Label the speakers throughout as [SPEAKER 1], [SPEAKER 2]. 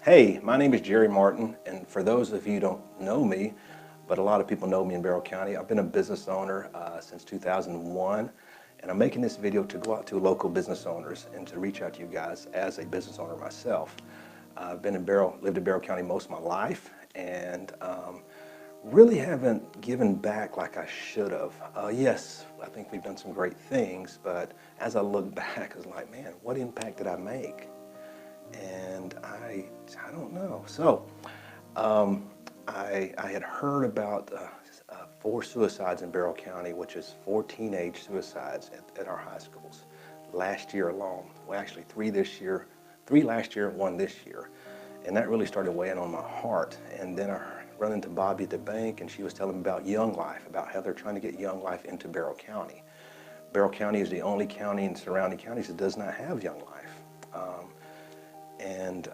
[SPEAKER 1] Hey, my name is Jerry Martin, and for those of you who don't know me, but a lot of people know me in Barrow County, I've been a business owner since 2001, and I'm making this video to go out to local business owners and to reach out to you guys as a business owner myself. I've lived in Barrow County most of my life, and really haven't given back like I should have. Yes, I think we've done some great things, but as I look back, it's like, man, what impact did I make? And I don't know. So I had heard about 4 suicides in Barrow County, which is 4 teenage suicides at our high schools last year alone. Well, actually 3 this year, 3 last year, 1 this year. And that really started weighing on my heart. And then I run into Bobby at the bank, and she was telling me about Young Life, about how they're trying to get Young Life into Barrow County. Barrow County is the only county in surrounding counties that does not have Young Life. And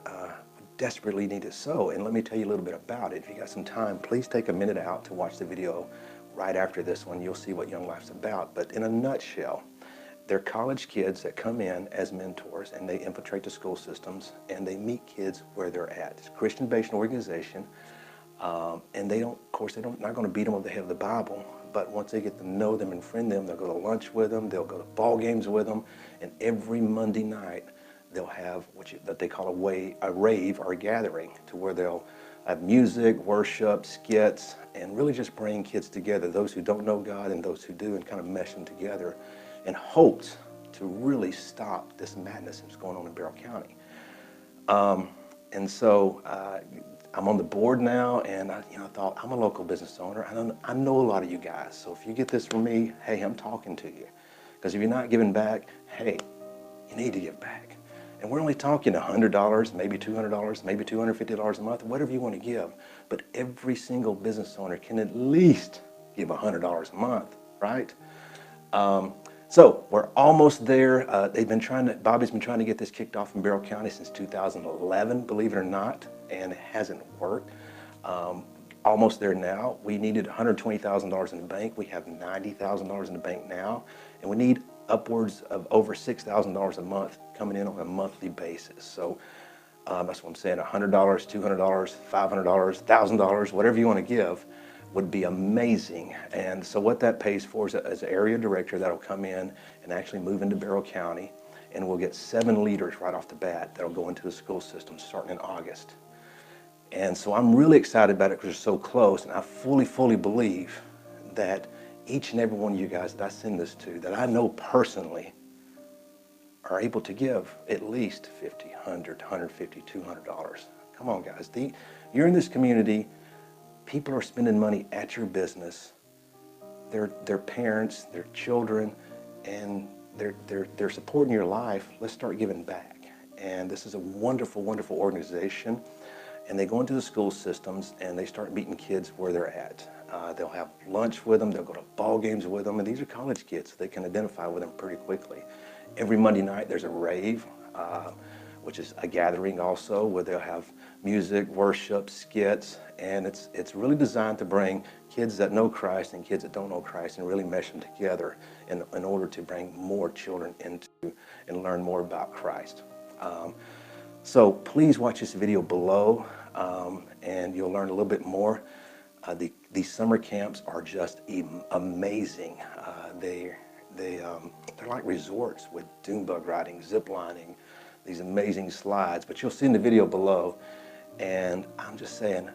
[SPEAKER 1] desperately need it so. And let me tell you a little bit about it. If you got some time, please take a minute out to watch the video right after this one. You'll see what Young Life's about. But in a nutshell, they're college kids that come in as mentors, and they infiltrate the school systems, and they meet kids where they're at. It's a Christian-based organization, and they don't, of course, not going to beat them over the head with the Bible, but once they get to know them and friend them, they'll go to lunch with them, they'll go to ball games with them, and every Monday night, they'll have that they call a rave or a gathering, to where they'll have music, worship, skits, and really just bring kids together, those who don't know God and those who do, and kind of mesh them together in hopes to really stop this madness that's going on in Barrow County. And so I'm on the board now, and I thought, I'm a local business owner. I know a lot of you guys, so if you get this from me, hey, I'm talking to you. Because if you're not giving back, hey, you need to give back. And we're only talking $100, maybe $200, maybe $250 a month, whatever you want to give. But every single business owner can at least give $100 a month, right? So we're almost there. Bobby's been trying to get this kicked off in Barrow County since 2011, believe it or not, and it hasn't worked. Almost there now. We needed $120,000 in the bank. We have $90,000 in the bank now, and we need upwards of over $6,000 a month coming in on a monthly basis. So that's what I'm saying, $100, $200, $500, $1,000, whatever you want to give would be amazing. And so what that pays for is an area director that'll come in and actually move into Barrow County, and we'll get 7 leaders right off the bat that'll go into the school system starting in August. And so I'm really excited about it because we're so close, and I fully believe that each and every one of you guys that I send this to, that I know personally, are able to give at least $50, $100, $150, $200. Come on, guys. You're in this community. People are spending money at your business. Their parents, their children, and they're supporting your life. Let's start giving back. And this is a wonderful organization. And they go into the school systems, and they start meeting kids where they're at. They'll have lunch with them, they'll go to ball games with them, and these are college kids, so they can identify with them pretty quickly. Every Monday night there's a rave, which is a gathering also, where they'll have music, worship, skits, and it's really designed to bring kids that know Christ and kids that don't know Christ and really mesh them together in order to bring more children into and learn more about Christ. So please watch this video below, and you'll learn a little bit more. These summer camps are just amazing. They're like resorts with dune bug riding, zip lining, these amazing slides. But you'll see in the video below. And I'm just saying,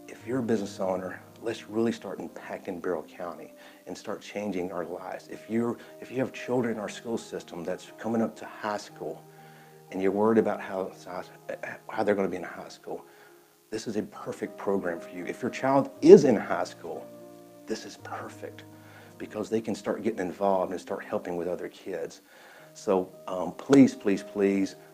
[SPEAKER 1] if you're a business owner, let's really start impacting Barrow County and start changing our lives. If you have children in our school system that's coming up to high school, and you're worried about how they're going to be in high school, this is a perfect program for you. If your child is in high school, this is perfect, because they can start getting involved and start helping with other kids. So please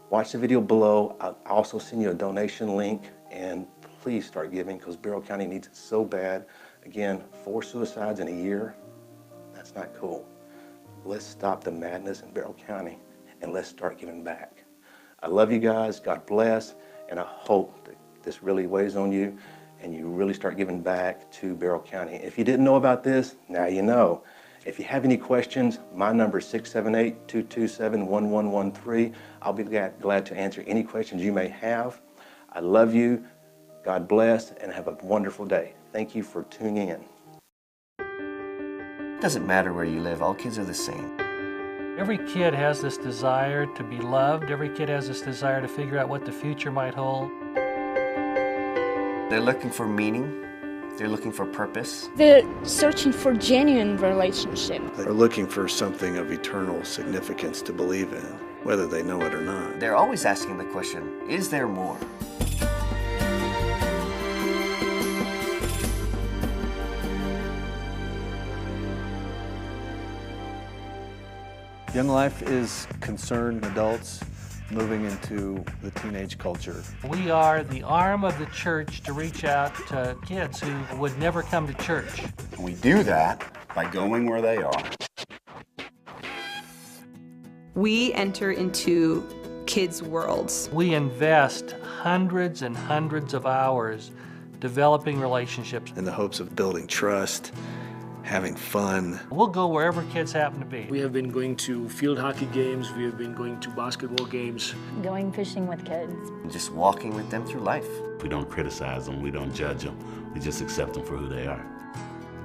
[SPEAKER 1] watch the video below. I'll also send you a donation link, and please start giving, because Barrow County needs it so bad. Again, 4 suicides in a year, that's not cool. Let's stop the madness in Barrow County, and let's start giving back. I love you guys. God bless, and I hope that this really weighs on you and you really start giving back to Barrow County. If you didn't know about this, now you know. If you have any questions, my number is 678-227-1113. I'll be glad to answer any questions you may have. I love you. God bless, and have a wonderful day. Thank you for tuning in.
[SPEAKER 2] It doesn't matter where you live, all kids are the same.
[SPEAKER 3] Every kid has this desire to be loved. Every kid has this desire to figure out what the future might hold.
[SPEAKER 2] They're looking for meaning. They're looking for purpose.
[SPEAKER 4] They're searching for genuine relationship.
[SPEAKER 5] They're looking for something of eternal significance to believe in, whether they know it or not.
[SPEAKER 2] They're always asking the question, is there more?
[SPEAKER 6] Young Life is concerned adults moving into the teenage culture.
[SPEAKER 3] We are the arm of the church to reach out to kids who would never come to church.
[SPEAKER 7] We do that by going where they are.
[SPEAKER 8] We enter into kids' worlds.
[SPEAKER 3] We invest hundreds and hundreds of hours developing relationships.
[SPEAKER 5] In the hopes of building trust, having fun.
[SPEAKER 3] We'll go wherever kids happen to be.
[SPEAKER 9] We have been going to field hockey games, we have been going to basketball games.
[SPEAKER 4] Going fishing with kids.
[SPEAKER 2] Just walking with them through life.
[SPEAKER 10] We don't criticize them, we don't judge them, we just accept them for who they are.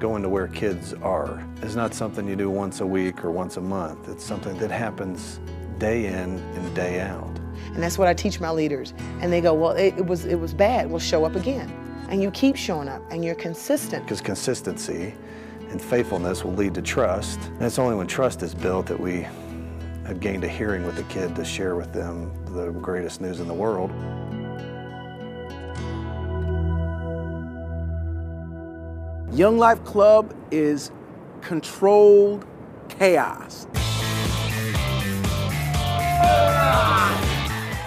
[SPEAKER 6] Going to where kids are is not something you do once a week or once a month. It's something that happens day in and day out.
[SPEAKER 11] And that's what I teach my leaders. And they go, well, it was bad. Well, show up again. And you keep showing up, and you're consistent.
[SPEAKER 6] Because consistency and faithfulness will lead to trust. And it's only when trust is built that we have gained a hearing with the kid to share with them the greatest news in the world.
[SPEAKER 12] Young Life Club is controlled chaos.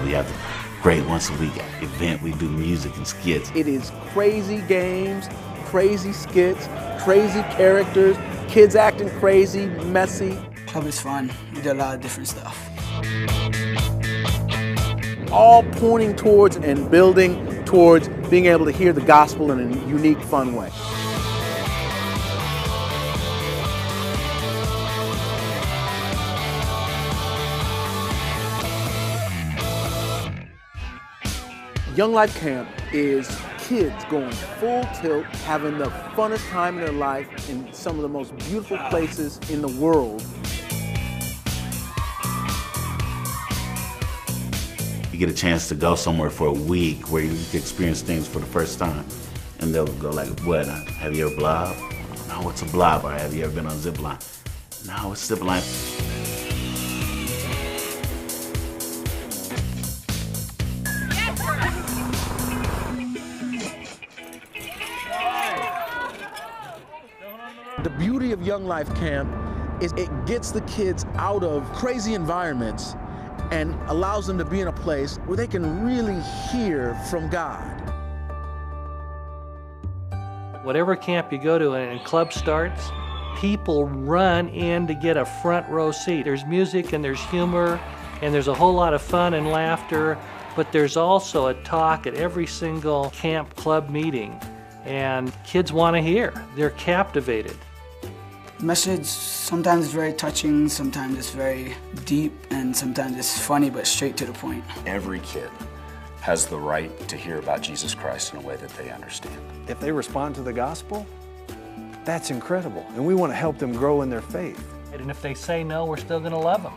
[SPEAKER 10] We have a great once a week event. We do music and skits.
[SPEAKER 12] It is crazy games, crazy skits, crazy characters, kids acting crazy, messy.
[SPEAKER 13] Club is fun. We do a lot of different stuff.
[SPEAKER 12] All pointing towards and building towards being able to hear the gospel in a unique, fun way. Young Life Camp is kids going full tilt, having the funnest time in their life in some of the most beautiful places in the world.
[SPEAKER 10] You get a chance to go somewhere for a week where you can experience things for the first time. And they'll go like, what, have you ever blob? No, what's a blob? Or have you ever been on zip line? No, what's zip line?
[SPEAKER 12] The beauty of Young Life Camp is it gets the kids out of crazy environments and allows them to be in a place where they can really hear from God.
[SPEAKER 3] Whatever camp you go to and club starts, people run in to get a front row seat. There's music and there's humor and there's a whole lot of fun and laughter, but there's also a talk at every single camp club meeting, and kids want to hear. They're captivated.
[SPEAKER 13] The message sometimes is very touching, sometimes it's very deep, and sometimes it's funny but straight to the point.
[SPEAKER 7] Every kid has the right to hear about Jesus Christ in a way that they understand.
[SPEAKER 6] If they respond to the gospel, that's incredible. And we want to help them grow in their faith.
[SPEAKER 3] And if they say no, we're still going to love them.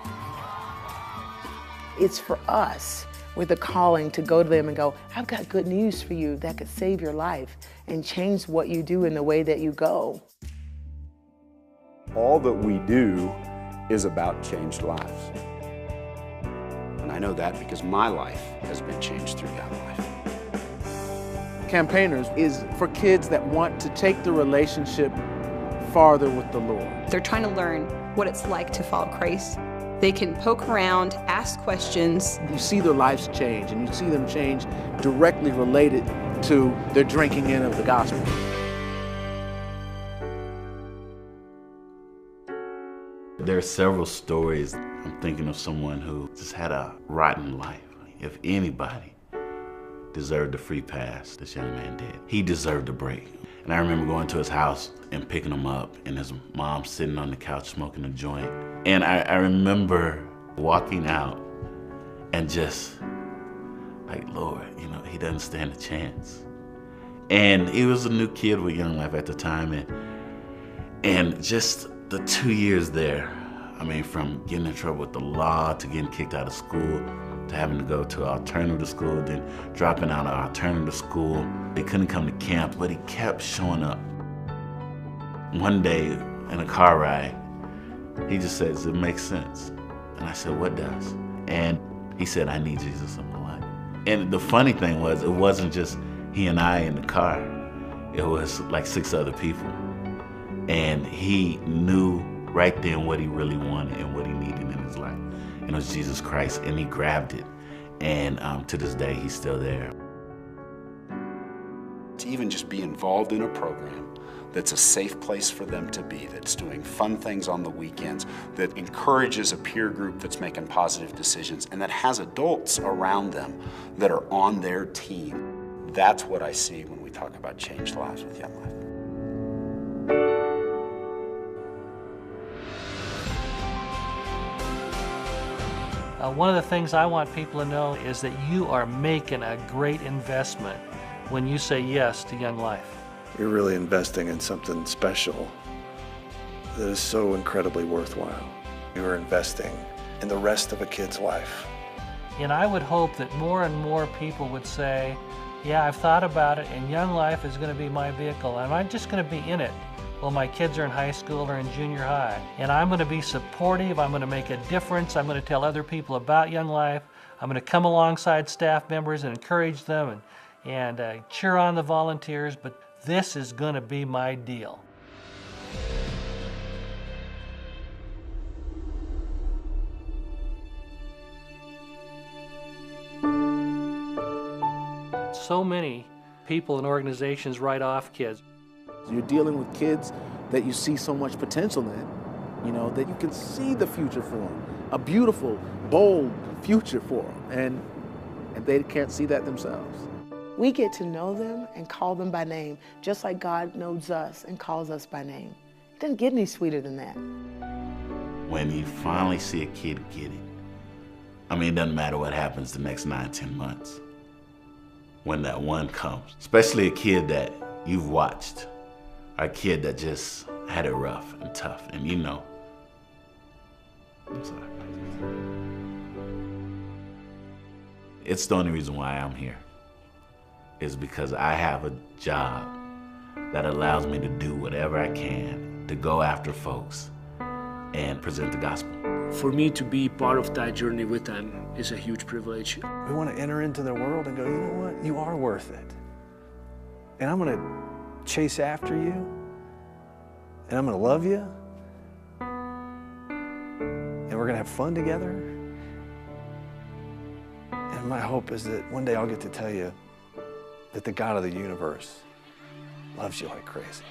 [SPEAKER 11] It's for us with a calling to go to them and go, I've got good news for you that could save your life and change what you do in the way that you go.
[SPEAKER 7] All that we do is about changed lives. And I know that because my life has been changed through Young Life.
[SPEAKER 12] Campaigners is for kids that want to take the relationship farther with the Lord.
[SPEAKER 8] They're trying to learn what it's like to follow Christ. They can poke around, ask questions.
[SPEAKER 12] You see their lives change, and you see them change directly related to their drinking in of the gospel.
[SPEAKER 10] There are several stories. I'm thinking of someone who just had a rotten life. If anybody deserved a free pass, this young man did. He deserved a break. And I remember going to his house and picking him up, and his mom sitting on the couch smoking a joint. And I remember walking out and just like, Lord, you know, he doesn't stand a chance. And he was a new kid with Young Life at the time, and just the 2 years there, I mean, from getting in trouble with the law to getting kicked out of school to having to go to alternative school, then dropping out of alternative school. He couldn't come to camp, but he kept showing up. One day in a car ride, he just says, "It makes sense." And I said, "What does?" And he said, "I need Jesus in my life." And the funny thing was, it wasn't just he and I in the car. It was like 6 other people. And he knew right then what he really wanted and what he needed in his life. And it was Jesus Christ, and he grabbed it. And to this day, he's still there.
[SPEAKER 7] To even just be involved in a program that's a safe place for them to be, that's doing fun things on the weekends, that encourages a peer group that's making positive decisions, and that has adults around them that are on their team. That's what I see when we talk about changed lives with Young Life.
[SPEAKER 3] One of the things I want people to know is that you are making a great investment when you say yes to Young Life.
[SPEAKER 6] You're really investing in something special that is so incredibly worthwhile. You are investing in the rest of a kid's life.
[SPEAKER 3] And I would hope that more and more people would say, yeah, I've thought about it, and Young Life is going to be my vehicle. And I'm just going to be in it while my kids are in high school or in junior high. And I'm going to be supportive. I'm going to make a difference. I'm going to tell other people about Young Life. I'm going to come alongside staff members and encourage them and cheer on the volunteers. But this is going to be my deal. So many people and organizations write off kids.
[SPEAKER 12] You're dealing with kids that you see so much potential in, you know, that you can see the future for them, a beautiful, bold future for them, and they can't see that themselves.
[SPEAKER 11] We get to know them and call them by name, just like God knows us and calls us by name. It doesn't get any sweeter than that.
[SPEAKER 10] When you finally see a kid get it, I mean, it doesn't matter what happens the next 9, 10 months. When that one comes, especially a kid that you've watched, a kid that just had it rough and tough, and you know. I'm sorry. It's the only reason why I'm here, is because I have a job that allows me to do whatever I can to go after folks and present the gospel.
[SPEAKER 9] For me to be part of that journey with them is a huge privilege.
[SPEAKER 6] We want to enter into their world and go, you know what? You are worth it. And I'm going to chase after you. And I'm going to love you. And we're going to have fun together. And my hope is that one day I'll get to tell you that the God of the universe loves you like crazy.